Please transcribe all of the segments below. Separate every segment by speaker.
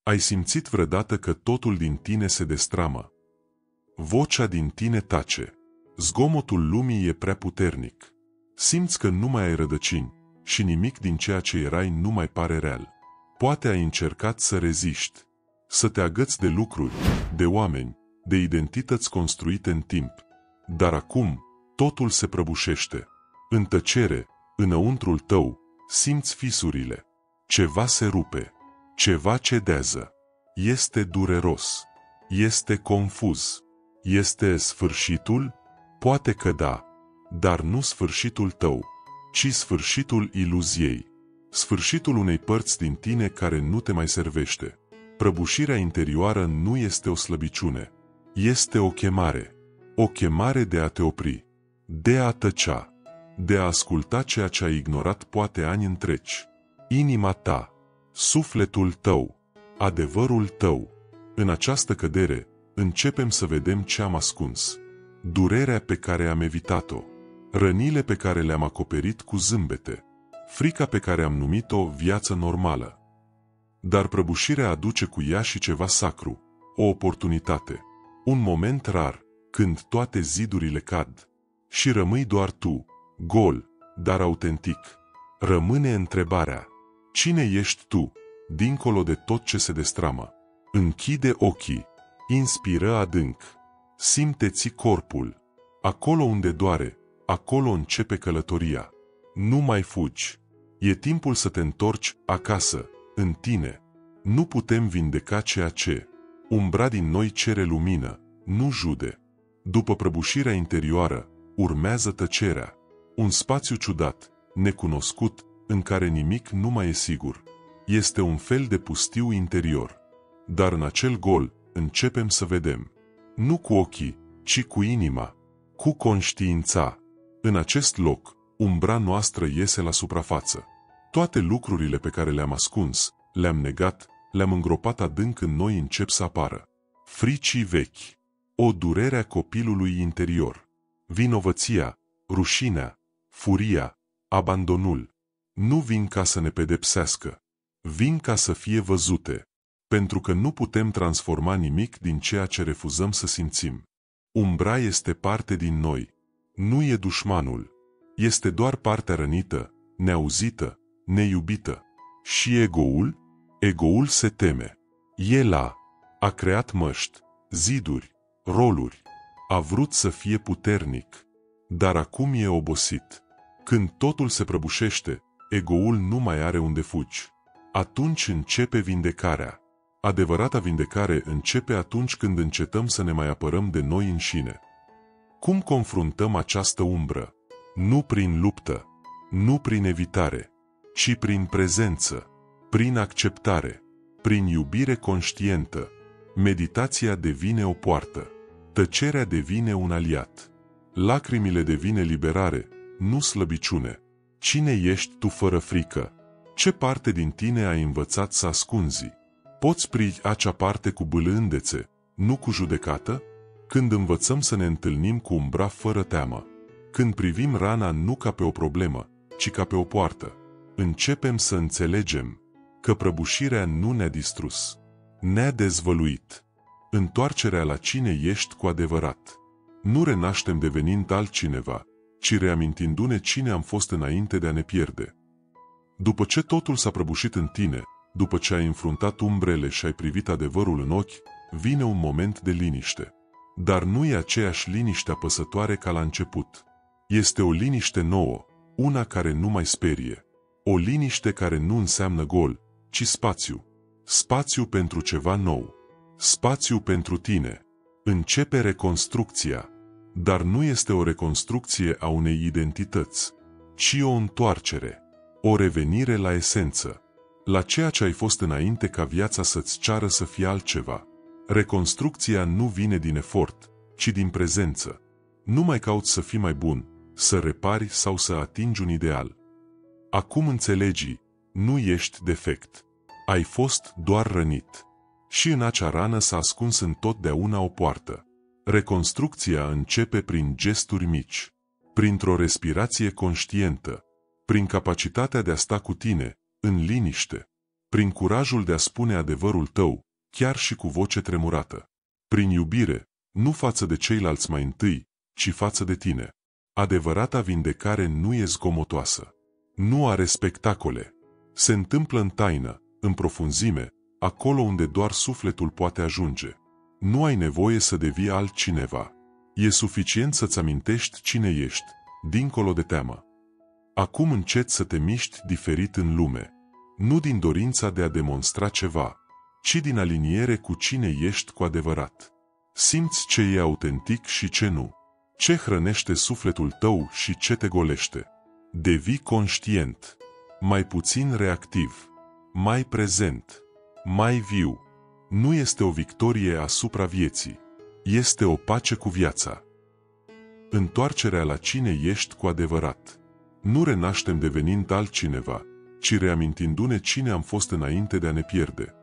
Speaker 1: Ai simțit vreodată că totul din tine se destramă? Vocea din tine tace. Zgomotul lumii e prea puternic. Simți că nu mai ai rădăcini și nimic din ceea ce erai nu mai pare real. Poate ai încercat să reziști, să te agăți de lucruri, de oameni, de identități construite în timp. Dar acum, totul se prăbușește. În tăcere, înăuntrul tău, simți fisurile. Ceva se rupe. Ceva cedează. Este dureros. Este confuz. Este sfârșitul? Poate că da, dar nu sfârșitul tău, ci sfârșitul iluziei. Sfârșitul unei părți din tine care nu te mai servește. Prăbușirea interioară nu este o slăbiciune. Este o chemare. O chemare de a te opri. De a tăcea. De a asculta ceea ce ai ignorat poate ani întregi. Inima ta. Sufletul tău. Adevărul tău. În această cădere, începem să vedem ce am ascuns. Durerea pe care am evitat-o. Rănile pe care le-am acoperit cu zâmbete. Frica pe care am numit-o viață normală. Dar prăbușirea aduce cu ea și ceva sacru. O oportunitate. Un moment rar, când toate zidurile cad. Și rămâi doar tu, gol, dar autentic. Rămâne întrebarea. Cine ești tu, dincolo de tot ce se destramă? Închide ochii. Inspiră adânc. Simte-ți corpul. Acolo unde doare, acolo începe călătoria. Nu mai fugi. E timpul să te întorci acasă, în tine. Nu putem vindeca ceea ce umbra din noi cere lumină, nu jude. După prăbușirea interioară, urmează tăcerea. Un spațiu ciudat, necunoscut, în care nimic nu mai e sigur. Este un fel de pustiu interior. Dar în acel gol, începem să vedem. Nu cu ochii, ci cu inima, cu conștiința. În acest loc, umbra noastră iese la suprafață. Toate lucrurile pe care le-am ascuns, le-am negat, le-am îngropat adânc în noi încep să apară. Fricii vechi, o durere a copilului interior, vinovăția, rușinea, furia, abandonul. Nu vin ca să ne pedepsească, vin ca să fie văzute. Pentru că nu putem transforma nimic din ceea ce refuzăm să simțim. Umbra este parte din noi. Nu e dușmanul. Este doar partea rănită, neauzită, neiubită. Și egoul? Egoul se teme. El a creat măști, ziduri, roluri. A vrut să fie puternic. Dar acum e obosit. Când totul se prăbușește, egoul nu mai are unde fugi. Atunci începe vindecarea. Adevărata vindecare începe atunci când încetăm să ne mai apărăm de noi înșine. Cum confruntăm această umbră? Nu prin luptă, nu prin evitare, ci prin prezență, prin acceptare, prin iubire conștientă. Meditația devine o poartă, tăcerea devine un aliat, lacrimile devine liberare, nu slăbiciune. Cine ești tu fără frică? Ce parte din tine ai învățat să ascunzi? Poți prigi acea parte cu bâlândețe, nu cu judecată? Când învățăm să ne întâlnim cu umbra fără teamă, când privim rana nu ca pe o problemă, ci ca pe o poartă, începem să înțelegem că prăbușirea nu ne-a distrus, ne-a dezvăluit. Întoarcerea la cine ești cu adevărat. Nu renaștem devenind altcineva, ci reamintindu-ne cine am fost înainte de a ne pierde. După ce totul s-a prăbușit în tine, după ce ai înfruntat umbrele și ai privit adevărul în ochi, vine un moment de liniște. Dar nu e aceeași liniște apăsătoare ca la început. Este o liniște nouă, una care nu mai sperie. O liniște care nu înseamnă gol, ci spațiu. Spațiu pentru ceva nou. Spațiu pentru tine. Începe reconstrucția. Dar nu este o reconstrucție a unei identități, ci o întoarcere. O revenire la esență. La ceea ce ai fost înainte ca viața să-ți ceară să fie altceva. Reconstrucția nu vine din efort, ci din prezență. Nu mai cauți să fii mai bun, să repari sau să atingi un ideal. Acum înțelegi, nu ești defect. Ai fost doar rănit. Și în acea rană s-a ascuns întotdeauna o poartă. Reconstrucția începe prin gesturi mici, printr-o respirație conștientă, prin capacitatea de a sta cu tine, în liniște, prin curajul de a spune adevărul tău, chiar și cu voce tremurată. Prin iubire, nu față de ceilalți mai întâi, ci față de tine. Adevărata vindecare nu e zgomotoasă. Nu are spectacole. Se întâmplă în taină, în profunzime, acolo unde doar sufletul poate ajunge. Nu ai nevoie să devii altcineva. E suficient să-ți amintești cine ești, dincolo de teamă. Acum înceți să te miști diferit în lume. Nu din dorința de a demonstra ceva, ci din aliniere cu cine ești cu adevărat. Simți ce e autentic și ce nu. Ce hrănește sufletul tău și ce te golește. Devii conștient, mai puțin reactiv, mai prezent, mai viu. Nu este o victorie asupra vieții, este o pace cu viața. Întoarcerea la cine ești cu adevărat. Nu renaștem devenind altcineva, ci reamintindu-ne cine am fost înainte de a ne pierde.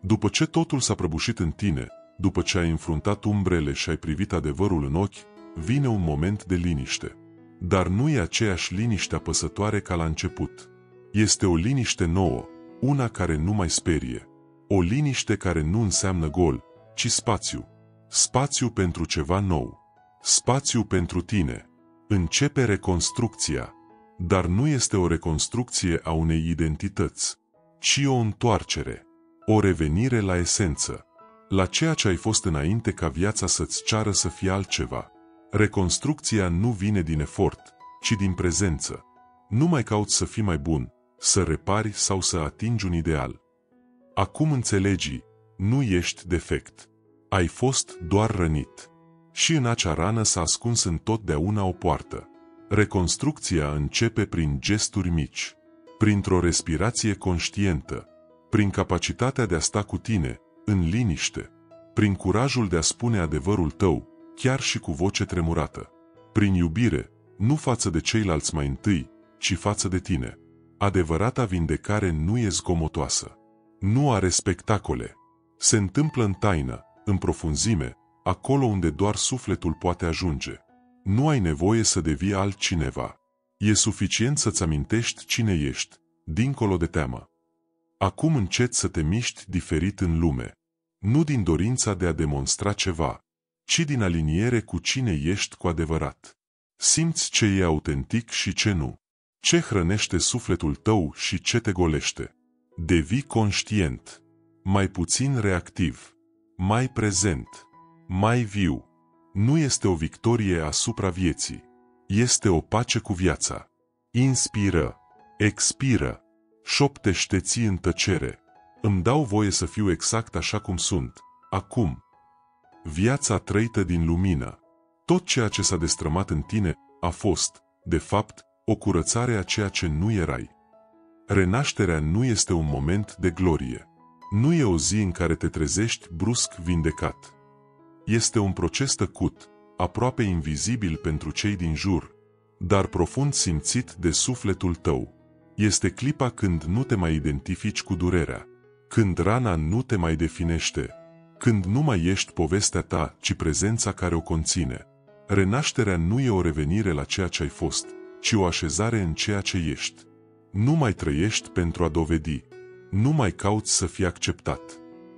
Speaker 1: După ce totul s-a prăbușit în tine, după ce ai înfruntat umbrele și ai privit adevărul în ochi, vine un moment de liniște. Dar nu e aceeași liniște apăsătoare ca la început. Este o liniște nouă, una care nu mai sperie. O liniște care nu înseamnă gol, ci spațiu. Spațiu pentru ceva nou. Spațiu pentru tine. Începe reconstrucția. Dar nu este o reconstrucție a unei identități, ci o întoarcere. O revenire la esență. La ceea ce ai fost înainte ca viața să-ți ceară să fie altceva. Reconstrucția nu vine din efort, ci din prezență. Nu mai cauți să fii mai bun, să repari sau să atingi un ideal. Acum înțelegi, nu ești defect. Ai fost doar rănit. Și în acea rană s-a ascuns întotdeauna o poartă. Reconstrucția începe prin gesturi mici, printr-o respirație conștientă, prin capacitatea de a sta cu tine, în liniște, prin curajul de a spune adevărul tău, chiar și cu voce tremurată, prin iubire, nu față de ceilalți mai întâi, ci față de tine. Adevărata vindecare nu e zgomotoasă. Nu are spectacole. Se întâmplă în taină, în profunzime, acolo unde doar sufletul poate ajunge. Nu ai nevoie să devii altcineva. E suficient să-ți amintești cine ești, dincolo de teamă. Acum înceți să te miști diferit în lume. Nu din dorința de a demonstra ceva, ci din aliniere cu cine ești cu adevărat. Simți ce e autentic și ce nu. Ce hrănește sufletul tău și ce te golește. Devii conștient, mai puțin reactiv, mai prezent, mai viu. Nu este o victorie asupra vieții, este o pace cu viața. Inspiră, expiră, șoptește-ți în tăcere. Îmi dau voie să fiu exact așa cum sunt, acum. Viața trăită din lumină. Tot ceea ce s-a destrămat în tine a fost, de fapt, o curățare a ceea ce nu erai. Renașterea nu este un moment de glorie. Nu e o zi în care te trezești brusc vindecat. Este un proces tăcut, aproape invizibil pentru cei din jur, dar profund simțit de sufletul tău. Este clipa când nu te mai identifici cu durerea, când rana nu te mai definește, când nu mai ești povestea ta, ci prezența care o conține. Renașterea nu e o revenire la ceea ce ai fost, ci o așezare în ceea ce ești. Nu mai trăiești pentru a dovedi. Nu mai cauți să fii acceptat.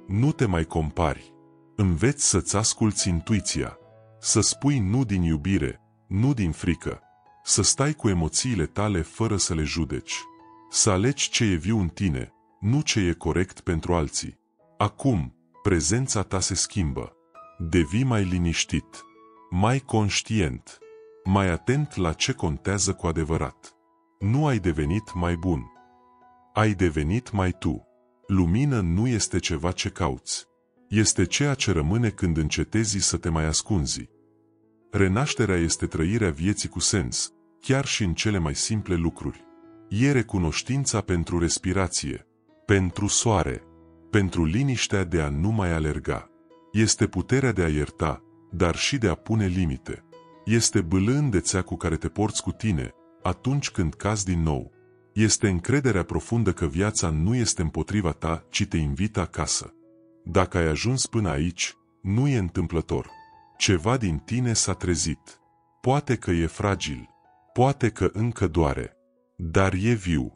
Speaker 1: Nu te mai compari. Înveți să-ți asculți intuiția. Să spui nu din iubire, nu din frică. Să stai cu emoțiile tale fără să le judeci. Să alegi ce e viu în tine, nu ce e corect pentru alții. Acum, prezența ta se schimbă. Devii mai liniștit, mai conștient, mai atent la ce contează cu adevărat. Nu ai devenit mai bun. Ai devenit mai tu. Lumină nu este ceva ce cauți. Este ceea ce rămâne când încetezi să te mai ascunzi. Renașterea este trăirea vieții cu sens, chiar și în cele mai simple lucruri. E recunoștința pentru respirație, pentru soare, pentru liniștea de a nu mai alerga. Este puterea de a ierta, dar și de a pune limite. Este bâlândețea cu care te porți cu tine atunci când cazi din nou. Este încrederea profundă că viața nu este împotriva ta, ci te invită acasă. Dacă ai ajuns până aici, nu e întâmplător. Ceva din tine s-a trezit. Poate că e fragil, poate că încă doare, dar e viu.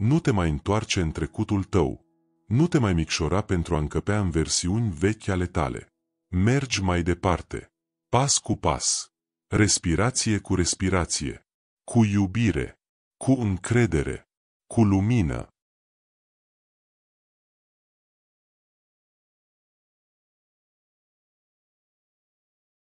Speaker 1: Nu te mai întoarce în trecutul tău. Nu te mai micșora pentru a încăpea în versiuni vechi ale tale. Mergi mai departe, pas cu pas, respirație cu respirație, cu iubire, cu încredere, cu lumină.